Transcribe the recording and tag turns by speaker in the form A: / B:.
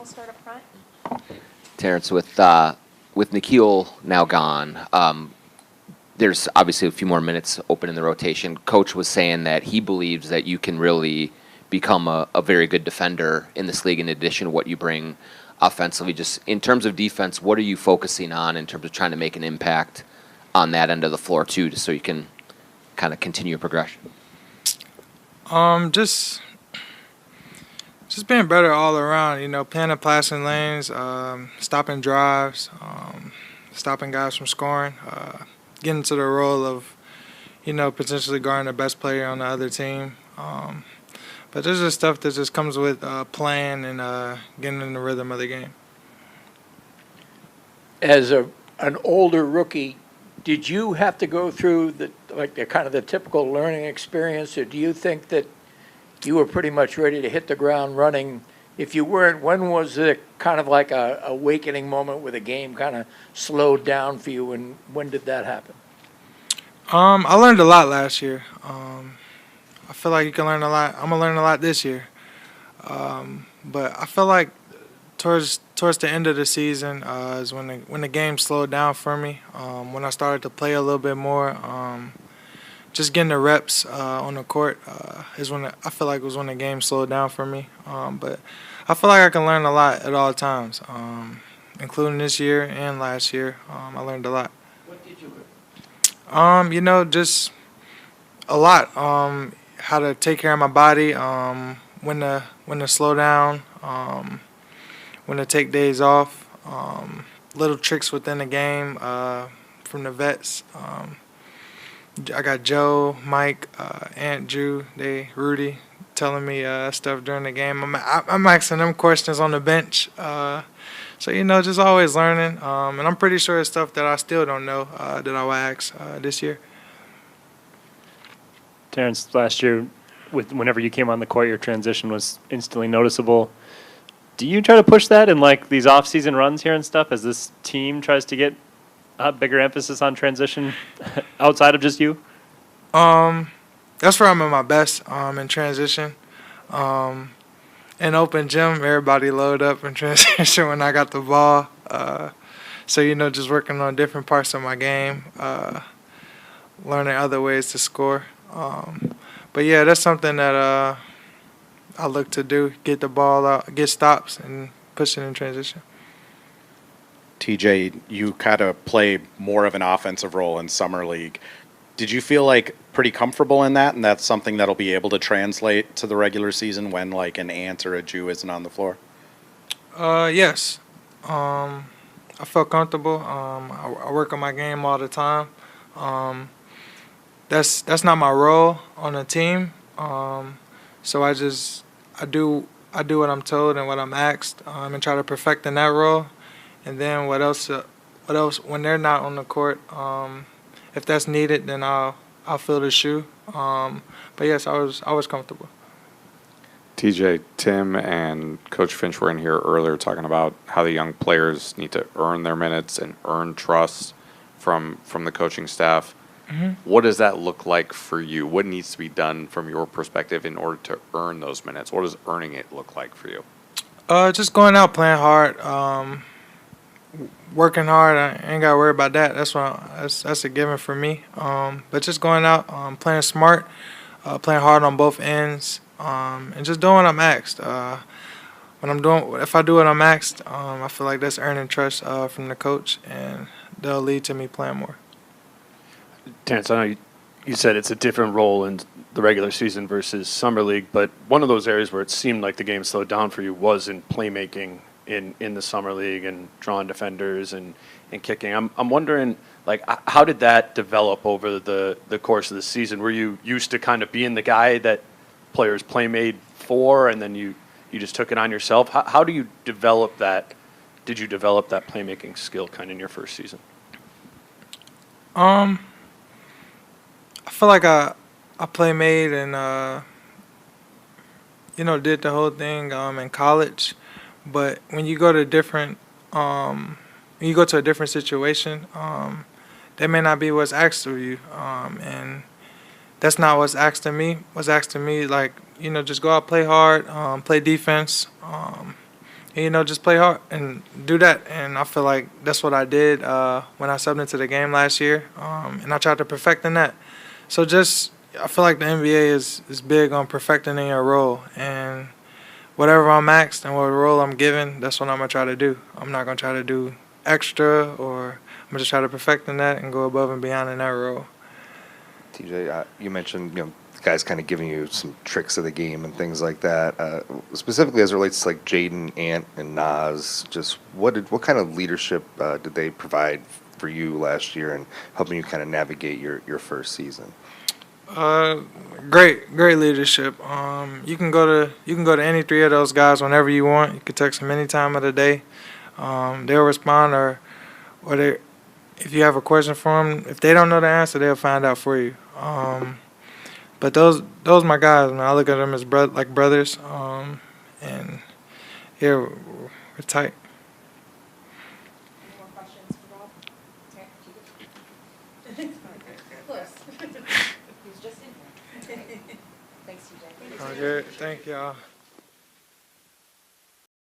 A: We'll start up front.
B: Terrance, with Nikhil now gone, there's obviously a few more minutes open in the rotation. Coach was saying that he believes that you can really become a very good defender in this league in addition to what you bring offensively. Just in terms of defense, what are you focusing on in terms of trying to make an impact on that end of the floor too, just so you can kind of continue your progression?
C: Just being better all around, playing in passing lanes, stopping drives, stopping guys from scoring, getting to the role of, potentially guarding the best player on the other team. But there's just stuff that just comes with playing and getting in the rhythm of the game.
D: As an older rookie, did you have to go through the kind of the typical learning experience, or do you think that you were pretty much ready to hit the ground running? If you weren't, when was it kind of like a awakening moment where the game kind of slowed down for you, and when did that happen?
C: I learned a lot last year. I feel like you can learn a lot. I'm gonna learn a lot this year. But I feel like towards the end of the season is when the game slowed down for me. When I started to play a little bit more, just getting the reps on the court is I feel like was when the game slowed down for me. But I feel like I can learn a lot at all times, including this year and last year. I learned a lot.
D: What did you learn?
C: Just a lot. How to take care of my body, when to slow down, when to take days off, little tricks within the game from the vets. I got Joe, Mike, Aunt Drew, Rudy telling me stuff during the game. I'm asking them questions on the bench. So, just always learning. And I'm pretty sure it's stuff that I still don't know that I will ask this year.
E: Terrance, last year, whenever you came on the court, your transition was instantly noticeable. Do you try to push that in these off-season runs here and stuff as this team tries to get a bigger emphasis on transition outside of just you?
C: That's where I'm at my best in transition. In open gym, everybody load up in transition when I got the ball. So, just working on different parts of my game, learning other ways to score. But yeah, that's something that I look to do: get the ball out, get stops, and push it in transition.
F: TJ, you kind of play more of an offensive role in summer league. Did you feel pretty comfortable in that, and that's something that'll be able to translate to the regular season when an Ant or a Jew isn't on the floor?
C: Yes. I felt comfortable. I work on my game all the time. That's not my role on the team. So I do what I'm told and what I'm asked, and try to perfect in that role. And then what else? When they're not on the court, if that's needed, then I'll fill the shoe. But yes, I was comfortable.
G: TJ, Tim, and Coach Finch were in here earlier talking about how the young players need to earn their minutes and earn trust from the coaching staff. Mm-hmm. What does that look like for you? What needs to be done from your perspective in order to earn those minutes? What does earning it look like for you?
C: Just going out, playing hard, working hard. I ain't got to worry about that. That's a given for me. But just going out, playing smart, playing hard on both ends, and just doing what I'm asked. If I do what I'm asked, I feel like that's earning trust from the coach, and they'll lead to me playing more.
H: Terrance, I know you said it's a different role in the regular season versus summer league, but one of those areas where it seemed like the game slowed down for you was in playmaking in the summer league and drawing defenders and kicking. I'm wondering, how did that develop over the course of the season? Were you used to kind of being the guy that players playmade for, and then you just took it on yourself? How do you develop that? Did you develop that playmaking skill kind of in your first season?
C: I feel like I playmade and did the whole thing in college, but when you go to a different situation, that may not be what's asked of you, and that's not what's asked of me. What's asked of me, just go out, play hard, play defense, just play hard and do that. And I feel like that's what I did when I subbed into the game last year, and I tried to perfect in that. So I feel like the NBA is big on perfecting in your role, and whatever I'm asked and what role I'm given, that's what I'm gonna try to do. I'm not gonna try to do extra, or I'm gonna just try to perfect in that and go above and beyond in that role.
A: TJ, you mentioned guys kind of giving you some tricks of the game and things like that. Specifically as it relates to like Jaden, Ant, and Nas, just what kind of leadership did they provide for you last year and helping you kind of navigate your first season?
C: Great leadership. You can go to any three of those guys whenever you want. You can text them any time of the day. They'll respond, or they, if you have a question for them, if they don't know the answer, they'll find out for you. But those my guys, man. I look at them as like brothers. And yeah, we're tight.
I: Any more questions for Rob? Close. He was just in here. Thanks, TJ.
C: Okay, thank y'all.